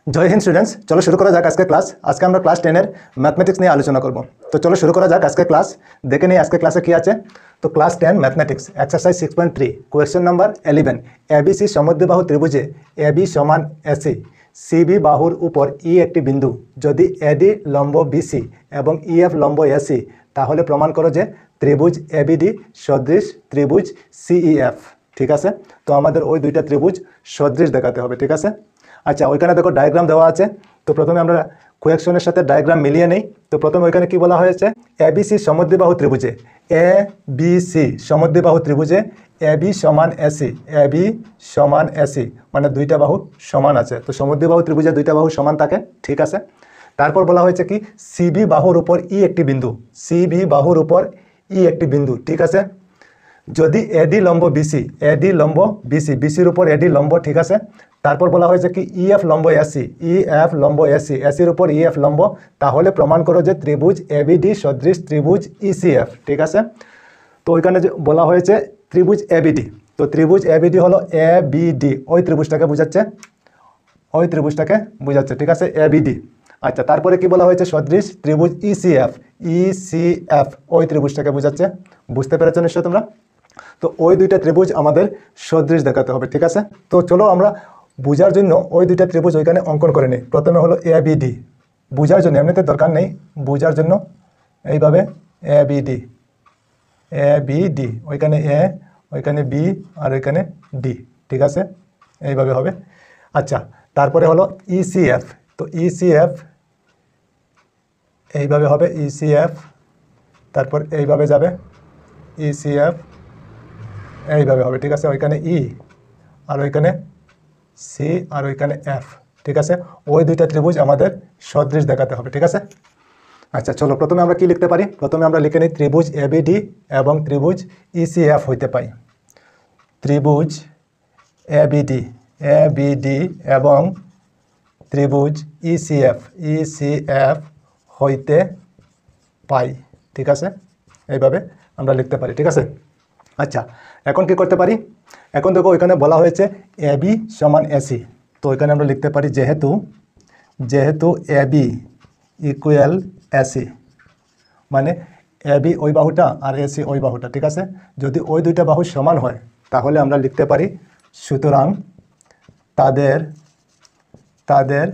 জয় Hind students, চলো শুরু করা যাক আজকে ক্লাস। আজকে আমরা ক্লাস 10 এর ম্যাথমেটিক্স নিয়ে আলোচনা করব। তো চলো শুরু করা যাক আজকে ক্লাস। দেখে নিই আজকে ক্লাসে কি আছে। তো class 10 mathematics exercise 6.3 question number 11। ABC সমদ্বিবাহু ত্রিভুজে এবি সমান এসি, সিবি বাহুর উপর ই একটি বিন্দু। যদি এডি লম্ব বিসি এবং ইএফ লম্ব এসি, তাহলে প্রমাণ করো যে ত্রিভুজ এবিডি সদৃশ ত্রিভুজ সিইএফ। ঠিক আছে, তো আমাদের ওই দুইটা ত্রিভুজ সদৃশ দেখাতে হবে। ঠিক আছে, আচ্ছা ওইখানে দেখো ডায়াগ্রাম দেওয়া আছে। তো প্রথমে আমরা কোয়েকশনের সাথে ডায়াগ্রাম মিলিয়ে নেই। তো প্রথমে ওইখানে কি বলা হয়েছে, এবিসি সমদ্বিবাহু ত্রিভুজে, এ বি সি সমদ্বিবাহু ত্রিভুজে এবি সমান এসি, এবি সমান এসি মানে দুইটা বাহু সমান আছে। তো সমদ্বিবাহু ত্রিভুজে দুইটা বাহু সমান থাকে। ঠিক আছে, তারপর বলা হয়েছে কি সিবি বাহুর উপর ই একটি বিন্দু, সিবি বাহুর উপর ই একটি বিন্দু। ঠিক আছে, যদি এডি লম্ব বিসি, এডি লম্ব বিসি, বিসির উপর এডি লম্ব। ঠিক আছে, তারপর বলা হয়েছে কি ইএফ লম্ব এসি, ইএফ লম্ব এসি, এসির উপর ইএফ লম্ব, তাহলে প্রমাণ করো যে ত্রিভুজ এবিডি সদৃশ ত্রিভুজ ইসিএফ। ঠিক আছে, তো ওইখানে যে বলা হয়েছে ত্রিভুজ এবিডি, তো ত্রিভুজ এবিডি হলো এ বি ডি, ওই ত্রিভুজটাকে বোঝাচ্ছে, ওই ত্রিভুজটাকে বোঝাচ্ছে। ঠিক আছে, এবিডি। আচ্ছা, তারপরে কি বলা হয়েছে সদৃশ ত্রিভুজ ইসিএফ, ইসিএফ ওই ত্রিভুজটাকে বোঝাচ্ছে। বুঝতে পেরেছো নিশ্চয় তোমরা? তো ওই দুইটা ত্রিভুজ আমাদের সদৃশ দেখাতে হবে। ঠিক আছে, তো চলো আমরা বোঝার জন্য ওই দুইটা ত্রিভুজ ওইখানে অঙ্কন করে নিই। প্রথমে হলো এ বি ডি, বোঝার জন্য, এমনিতে দরকার নেই, বোঝার জন্য এইভাবে এ বি ডি, এ বি ডি, ওইখানে এ, ওইখানে বি আর ওইখানে ডি। ঠিক আছে, এইভাবে হবে। আচ্ছা, তারপরে হলো ইসিএফ, তো ইসিএফ এইভাবে হবে, ইসিএফ, তারপর এইভাবে যাবে ইসিএফ, এইভাবে হবে। ঠিক আছে, ওইখানে ই আর ওইখানে সি আর ওইখানে এফ। ঠিক আছে, ওই দুইটা ত্রিভুজ আমাদের সদৃশ দেখাতে হবে। ঠিক আছে, আচ্ছা চলো প্রথমে আমরা কি লিখতে পারি, প্রথমে আমরা লিখে নিই ত্রিভুজ এবিডি এবং ত্রিভুজ ইসিএফ হইতে পাই। ত্রিভুজ এবিডি, এবিডি এবং ত্রিভুজ ইসিএফ, ইসিএফ হইতে পাই। ঠিক আছে, এইভাবে আমরা লিখতে পারি। ঠিক আছে, আচ্ছা এখন কি করতে পারি, এখন দেখো ওইখানে বলা হয়েছে এবি সমান এসি, তো ওইখানে আমরা লিখতে পারি যেহেতু, যেহেতু এবি ইকুয়াল এসি, মানে এবি ওই বাহুটা আর এসি ওই বাহুটা। ঠিক আছে, যদি ওই দুইটা বাহু সমান হয় তাহলে আমরা লিখতে পারি সুতরাং তাদের, তাদের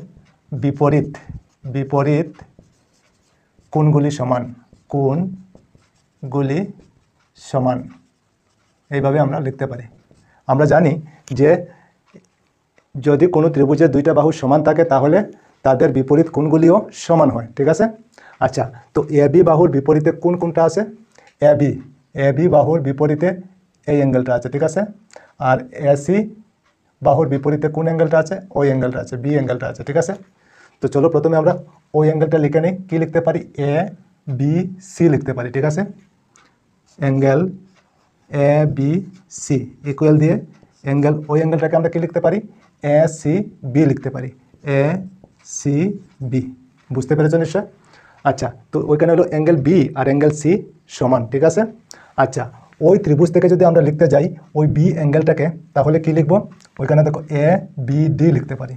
বিপরীত, বিপরীত কোণগুলি সমান, কোণগুলি সমান, এইভাবে আমরা লিখতে পারি। আমরা জানি যে যদি কোনো ত্রিভুজের দুইটা বাহু সমান থাকে তাহলে তাদের বিপরীত কোণগুলিও সমান হয়। ঠিক আছে, আচ্ছা তো এবি বাহুর বিপরীতে কোন কোনটা আছে, এবি, এবি বাহুর বিপরীতে এই অ্যাঙ্গেলটা আছে। ঠিক আছে, আর এসি বাহুর বিপরীতে কোন অ্যাঙ্গেলটা আছে, ওই অ্যাঙ্গেলটা আছে, বি অ্যাঙ্গেলটা আছে। ঠিক আছে, তো চলো প্রথমে আমরা ওই অ্যাঙ্গেলটা লিখে নিই। কী লিখতে পারি, এ বি সি লিখতে পারি। ঠিক আছে, angle A B C equal দিয়ে অ্যাঙ্গেল, ওই অ্যাঙ্গেলটাকে আমরা কি লিখতে পারি, এ সি বি লিখতে পারি, এ সি বি। বুঝতে পেরেছো নিশ্চয়? আচ্ছা, তো ওইখানে হলো অ্যাঙ্গেল বি আর অ্যাঙ্গেল সি সমান। ঠিক আছে, আচ্ছা ওই ত্রিভুজ থেকে যদি আমরা লিখতে যাই ওই বি অ্যাঙ্গেলটাকে, তাহলে কি লিখবো, ওইখানে দেখো এ বি ডি লিখতে পারি,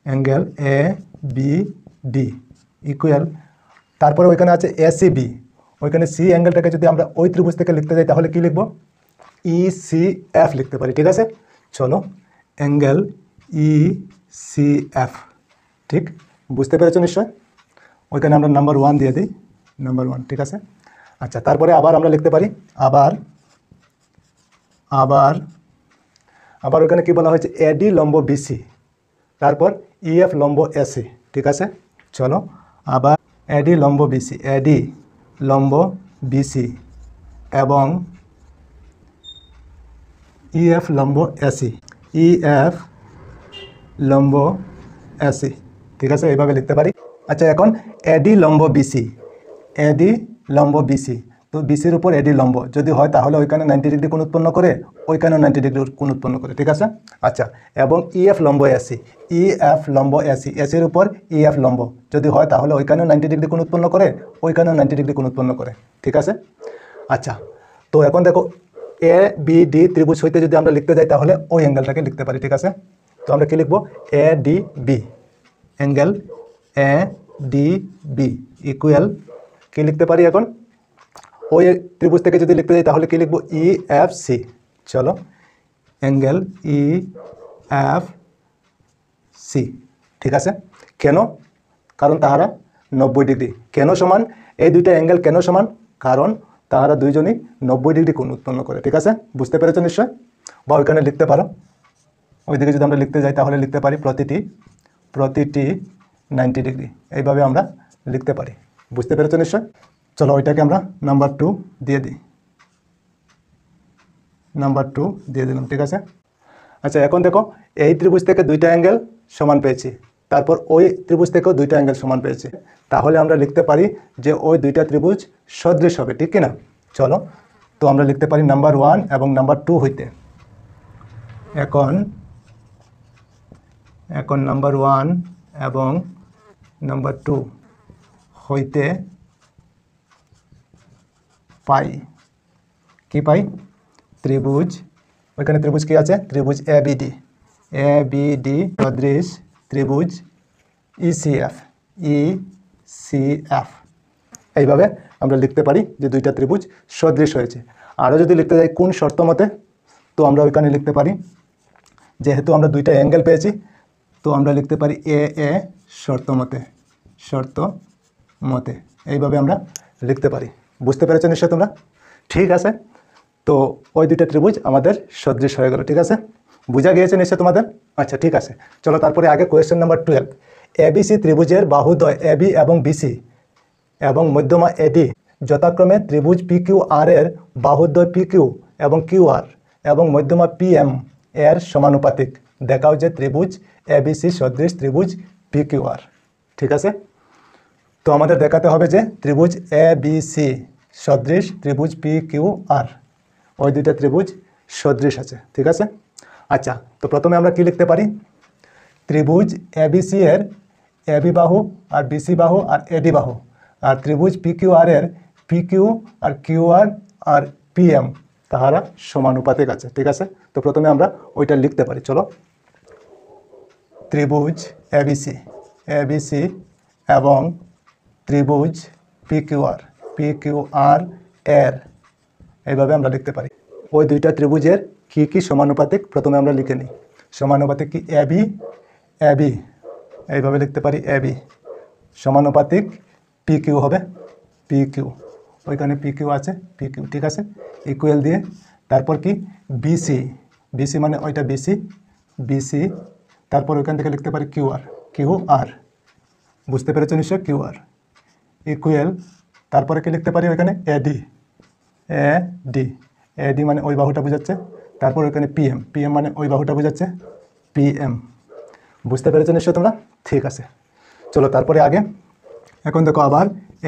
angle A B D equal, তারপরে ওইখানে আছে এ সি বি, ওইখানে সি অ্যাঙ্গেলটাকে যদি আমরা ওই ত্রিভুজ থেকে লিখতে যাই তাহলে কি লিখবো, ই সি এফ লিখতে পারি। ঠিক আছে, চলো অ্যাঙ্গেল ই সি এফ। ঠিক, বুঝতে পেরেছো নিশ্চয়? ওইখানে আমরা নাম্বার 1 দিয়ে দিই, নাম্বার 1। ঠিক আছে, আচ্ছা তারপরে আবার আমরা লিখতে পারি, আবার, আবার, আবার ওইখানে কি বলা হয়েছে এডি লম্ব বিসি, তারপর ইএফ লম্ব এসি। ঠিক আছে, চলো আবার এডি লম্ব বিসি, এডি লম্ব বিসি এবং ইএফ লম্ব এসি, ইএফ লম্ব এসি। ঠিক আছে, এইভাবে লিখতে পারি। আচ্ছা এখন এডি লম্ব বিসি, এডি লম্ব বিসি, তো বিসির উপর এডি লম্ব যদি হয় তাহলে ওইখানে 90 ডিগ্রি কোণ উৎপন্ন করে, ওইখানেও 90 ডিগ্রি কোণ উৎপন্ন করে। ঠিক আছে, আচ্ছা এবং ইএফ লম্ব এসি, ইএফ লম্ব এসি, এসির উপর ইএফ লম্ব যদি হয় তাহলে ওইখানেও 90 ডিগ্রি কোণ উৎপন্ন করে, ওইখানেও 90 ডিগ্রি কোণ উৎপন্ন করে। ঠিক আছে, আচ্ছা তো এখন দেখো এ বি ডি ত্রিভুজ হইতে যদি আমরা লিখতে যাই তাহলে ওই অ্যাঙ্গেলটাকে লিখতে পারি। ঠিক আছে, তো আমরা কি লিখবো, A D B, angle A D B equal কী লিখতে পারি এখন ওই ত্রিভুজ থেকে যদি লিখতে যাই তাহলে কী লিখবো ই এফ সি। চলো অ্যাঙ্গেল ই এফ সি, ঠিক আছে। কেন? কারণ তাহারা 90 ডিগ্রি। কেন সমান? এই দুইটা অ্যাঙ্গেল কেন সমান? কারণ তাহারা দুইজনই 90 ডিগ্রি কোণ উৎপন্ন করে, ঠিক আছে। বুঝতে পেরেছো নিশ্চয়? বা ওইখানে লিখতে পারো, ওইদিকে যদি আমরা লিখতে যাই তাহলে লিখতে পারি প্রতিটি 90 ডিগ্রি, এইভাবে আমরা লিখতে পারি। বুঝতে পেরেছো নিশ্চয়? চলো ওইটাকে আমরা নাম্বার 2 দিয়ে দিই, নাম্বার 2 দিয়ে দিলাম, ঠিক আছে। আচ্ছা এখন দেখো এই ত্রিভুজ থেকে দুইটা অ্যাঙ্গেল সমান পেয়েছি, তারপর ওই ত্রিভুজ থেকেও দুইটা অ্যাঙ্গেল সমান পেয়েছি, তাহলে আমরা লিখতে পারি যে ওই দুইটা ত্রিভুজ সদৃশ হবে, ঠিক কিনা? চলো তো আমরা লিখতে পারি নাম্বার 1 এবং নাম্বার 2 হইতে। এখন নাম্বার 1 এবং নাম্বার 2 হইতে পাই কি পাই? ত্রিভুজ, ওইখানে ত্রিভুজ কি আছে? ত্রিভুজ এবিডি সদৃশ ত্রিভুজ ইসিএফ। এইভাবে আমরা লিখতে পারি যে দুইটা ত্রিভুজ সদৃশ হয়েছে। আরও যদি লিখতে যাই কোন শর্ত মতে, তো আমরা ওইখানে লিখতে পারি যেহেতু আমরা দুইটা অ্যাঙ্গেল পেয়েছি তো আমরা লিখতে পারি এ শর্ত মতে, এইভাবে আমরা লিখতে পারি। বুঝতে পেরেছো নিশ্চয় তোমরা? ঠিক আছে, তো ওই দুইটা ত্রিভুজ আমাদের সদৃশ হয়ে গেল, ঠিক আছে। বোঝা গিয়েছে নিশ্চয় তোমাদের? আচ্ছা ঠিক আছে, চলো তারপরে আগে কোয়েশ্চেন নাম্বার 12। এবিসি ত্রিভুজের বাহুদ্বয় এবি এবং বিসি এবং মধ্যমা এডি যথাক্রমে ত্রিভুজ পিকিউআর এর বাহুদ্বয় পিকিউ এবং কিউআর এবং মধ্যমা পিএম এর সমানুপাতিক। দেখাও যে ত্রিভুজ এবিসি সদৃশ ত্রিভুজ পিকিউআর, ঠিক আছে। তো আমাদের দেখাতে হবে যে ত্রিভুজ এবিসি সদৃশ ত্রিভুজ পিকিউআর, ওই দুইটা ত্রিভুজ সদৃশ আছে, ঠিক আছে। আচ্ছা তো প্রথমে আমরা কি লিখতে পারি? ত্রিভুজ এবিসি এর এবি বাহু আর বিসি বাহু আর এডি বাহু, আর ত্রিভুজ পিকিউআর এর পিকিউ আর কিউআর আর পিএম তাহারা সমানুপাতিক আছে, ঠিক আছে। তো প্রথমে আমরা ওইটা লিখতে পারি। চলো ত্রিভুজ এবিসি এবং ত্রিভুজ পিকিউআর এর, এইভাবে আমরা লিখতে পারি। ওই দুইটা ত্রিভুজের কি সমানুপাতিক প্রথমে আমরা লিখে নিই। সমানুপাতিক কি? এবি, এইভাবে লিখতে পারি এবি সমানুপাতিক পিকিউ হবে, পিকিউ, ওইখানে পিকিউ আছে, পিকিউ, ঠিক আছে। ইকুয়াল দিয়ে তারপর কি? বিসি মানে ওইটা বিসি, তারপর ওইখান থেকে লিখতে পারি কিউআর। বুঝতে পেরেছো নিশ্চয়? কিউআর ইকুয়াল তারপরে কি লিখতে পারি? ওইখানে এডি মানে ওই বাহুটা বোঝাচ্ছে, তারপর ওইখানে পিএম মানে ওই বাহুটা বোঝাচ্ছে, পিএম। বুঝতে পেরেছো নিশ্চয় তোমরা? ঠিক আছে, চলো তারপরে আগে এখন দেখো আবার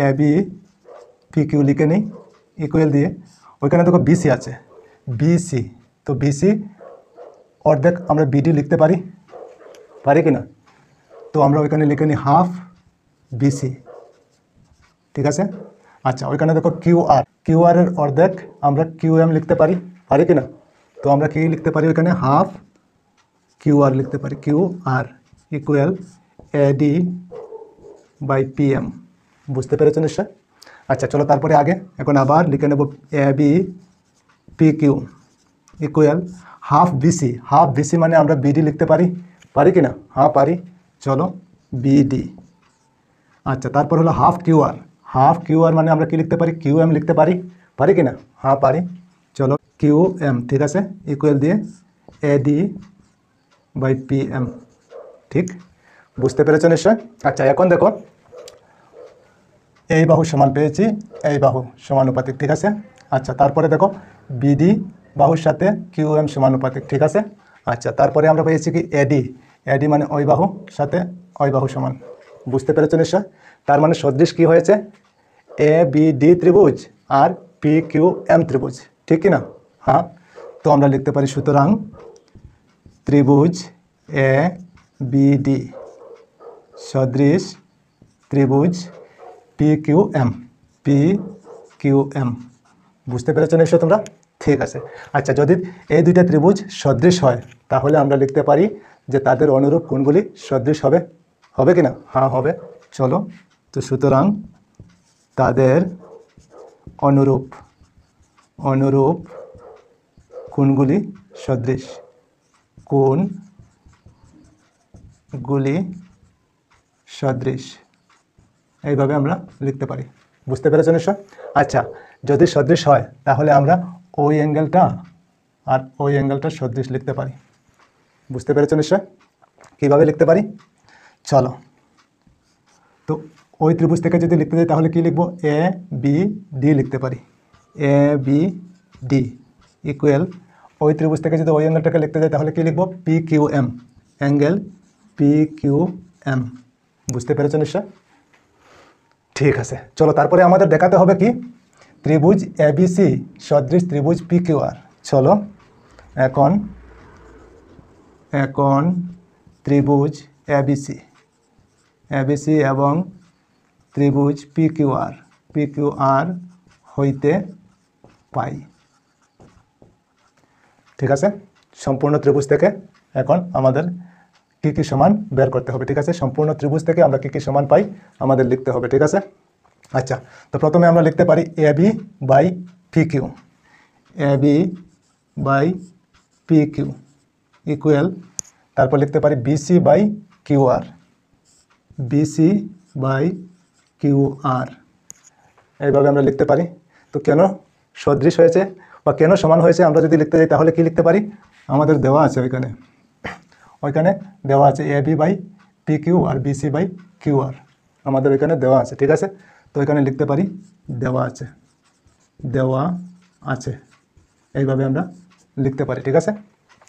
এবি পিকিউ লিখে নিই ইকুয়াল দিয়ে, ওইখানে দেখো বিসি আছে, তো বিসি অর্ধেক আমরা বিডি লিখতে পারি কি না? তো আমরা ওইখানে লিখে নিই হাফ বিসি, ঠিক আছে। আচ্ছা ওইখানে দেখো কিউআর এর অর্ধেক আমরা কিউএম লিখতে পারি কি না? তো আমরা কি লিখতে পারি? ওইখানে হাফ কিউআর লিখতে পারি, QR equal AD by PM. বুঝতে পেরেছো নিশ্চয়? আচ্ছা চলো তারপরে আগে এখন আবার লিখে নেব AB PQ equal half BC মানে আমরা বিডি লিখতে পারি কি না? হ্যাঁ পারি, চলো বিডি। আচ্ছা তারপর হলো হাফ কিউআর মানে আমরা কি লিখতে পারি? কিউএম লিখতে পারি কি না? হ্যাঁ পারি, চলো কিউএম, ঠিক আছে। ইকুয়াল দিয়ে এডি বাই পিএম, ঠিক। বুঝতে পেরেছো নিশ্চয়? আচ্ছা এখন দেখো এই বাহু সমান পেয়েছি এই বাহু সমানুপাতিক, ঠিক আছে। আচ্ছা তারপরে দেখো বিডি বাহুর সাথে কিউএম সমানুপাতিক, ঠিক আছে। আচ্ছা তারপরে আমরা পেয়েছি কি? এডি মানে ওই বাহু সাথে ওই বাহু সমান। বুঝতে পেরেছো নিশ্চয়? তার মানে সদৃশ কি হয়েছে? এ বি ডি ত্রিভুজ আর পি কিউ এম ত্রিভুজ, ঠিক কি না? হ্যাঁ, তো আমরা লিখতে পারি সুতরাং ত্রিভুজ এ বি ডি সদৃশ ত্রিভুজ পি কিউ এম। বুঝতে পেরেছো নিশ্চয় তোমরা? ঠিক আছে। আচ্ছা যদি এই দুইটা ত্রিভুজ সদৃশ হয় তাহলে আমরা লিখতে পারি যে তাদের অনুরূপ কোণগুলি সদৃশ হবে হবে কি না? হ্যাঁ হবে। চলো, তো সুতরাং তাদের অনুরূপ অনুরূপ কোণগুলি সদৃশ, কোণগুলি সদৃশ, এইভাবে আমরা লিখতে পারি। বুঝতে পেরেছো নিশ্চয়? আচ্ছা, যদি সদৃশ হয় তাহলে আমরা ওই অ্যাঙ্গেলটা আর ওই অ্যাঙ্গেলটা সদৃশ লিখতে পারি। বুঝতে পেরেছো নিশ্চয়? কীভাবে লিখতে পারি? চলো, তো ওই ত্রিভুজ থেকে যদি লিখতে যাই তাহলে কি লিখবো? এ বি ডি লিখতে পারি। এ বি ডি ইকুয়াল, ওই ত্রিভুজ থেকে যদি ওই অ্যাঙ্গেলটাকে লিখতে যাই তাহলে কি লিখবো? P Q M, angle P Q M. বুঝতে পেরেছো নিশ্চয়? ঠিক আছে, চলো তারপরে আমাদের দেখাতে হবে কি? ত্রিভুজ এবিসি সদৃশ ত্রিভুজ পি কিউ আর। চলো এখন ত্রিভুজ এবিসি এবং ত্রিভুজ পি কিউ আর হইতে পাই। ঠিক আছে, সম্পূর্ণ ত্রিভুজ থেকে এখন আমাদের কি কি সমান বের করতে হবে। ঠিক আছে, সম্পূর্ণ ত্রিভুজ থেকে আমরা কি কি সমান পাই আমাদের লিখতে হবে। ঠিক আছে, আচ্ছা, তো প্রথমে আমরা লিখতে পারি A B by P Q, A B by P Q equal, তারপর লিখতে পারি BC by Q R, BC by Q R, এইভাবে আমরা লিখতে পারি। তো কেন সদৃশ হয়েছে বা কেন সমান হয়েছে আমরা যদি লিখতে যাই তাহলে কি লিখতে পারি? আমাদের দেওয়া আছে ওইখানে দেওয়া আছে A B by P Q R BC by Q R, আমাদের ওইখানে দেওয়া আছে। ঠিক আছে, তো এখানে লিখতে পারি দেওয়া আছে, এইভাবে আমরা লিখতে পারি। ঠিক আছে,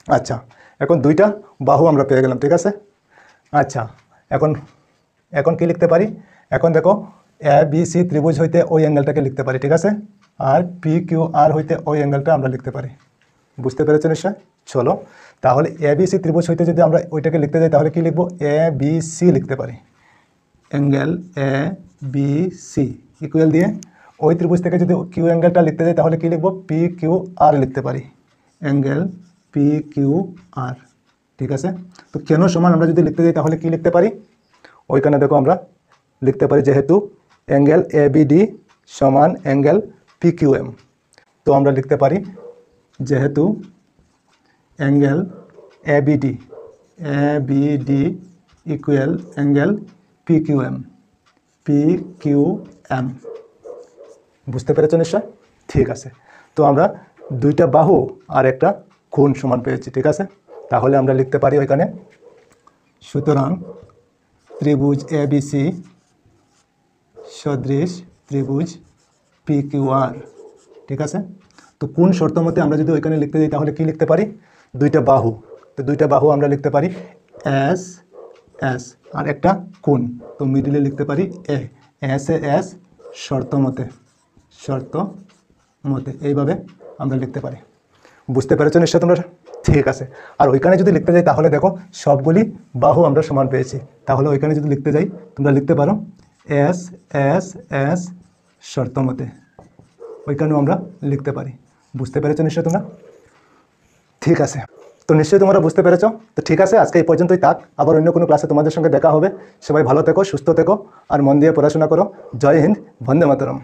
আচ্ছা, এখন দুইটা বাহু আমরা পেয়ে গেলাম। ঠিক আছে, আচ্ছা, এখন কি লিখতে পারি? এখন দেখো, এ বি সি ত্রিভুজ হইতে ওই অ্যাঙ্গেলটাকে লিখতে পারি। ঠিক আছে, আর পি কিউ আর হইতে ওই অ্যাঙ্গেলটা আমরা লিখতে পারি। বুঝতে পেরেছো নিশ্চয়? চলো, তাহলে এ বি সি ত্রিভুজ হইতে যদি আমরা ওইটাকে লিখতে যাই তাহলে কি লিখবো? এ বি সি লিখতে পারি, angle A B C equal দিয়ে, ওই ত্রিভুজ থেকে যদি কিউ অ্যাঙ্গেলটা লিখতে যাই তাহলে কি লিখবো? পি কিউ আর লিখতে পারি, অ্যাঙ্গেল পি কিউ আর। ঠিক আছে, তো কেন সমান আমরা যদি লিখতে যাই তাহলে কি লিখতে পারি? ওইখানে দেখো আমরা লিখতে পারি যেহেতু অ্যাঙ্গেল এ বি ডি সমান অ্যাঙ্গেল পি কিউ এম, তো আমরা লিখতে পারি যেহেতু angle A B D equal angle P Q M. বুঝতে পেরেছো নিশ্চয়? ঠিক আছে, তো আমরা দুইটা বাহু আর একটা কোণ সমান পেয়েছি। ঠিক আছে, তাহলে আমরা লিখতে পারি ওইখানে, সুতরাং ত্রিভুজ এ বি সি সদৃশ ত্রিভুজ পি কিউ আর। ঠিক আছে, তো কোন শর্ত মতে আমরা যদি ওইখানে লিখতে যাই তাহলে কি লিখতে পারি? দুইটা বাহু, তো দুইটা বাহু আমরা লিখতে পারি এস এস আর একটা কোণ, তো মিডিলে লিখতে পারি এস এস শর্ত মতে, এইভাবে আমরা লিখতে পারি। বুঝতে পেরেছো নিশ্চয় তোমরা? ঠিক আছে, আর ওইখানে যদি লিখতে যাই তাহলে দেখো সবগুলি বাহু আমরা সমান পেয়েছি, তাহলে ওইখানে যদি লিখতে যাই তোমরা লিখতে পারো এস এস এস শর্ত মতে, ওইখানেও আমরা লিখতে পারি। বুঝতে পেরেছো নিশ্চয় তোমরা? ঠিক আছে, তো নিশ্চয়ই তোমরা বুঝতে পেরেছো। তো ঠিক আছে, আজকে এই পর্যন্তই থাক, আবার অন্য কোনো ক্লাসে তোমাদের সঙ্গে দেখা হবে। সবাই ভালো থেকো, সুস্থ থেকো আর মন দিয়ে পড়াশোনা করো। জয় হিন্দ, বন্দে মাতরম।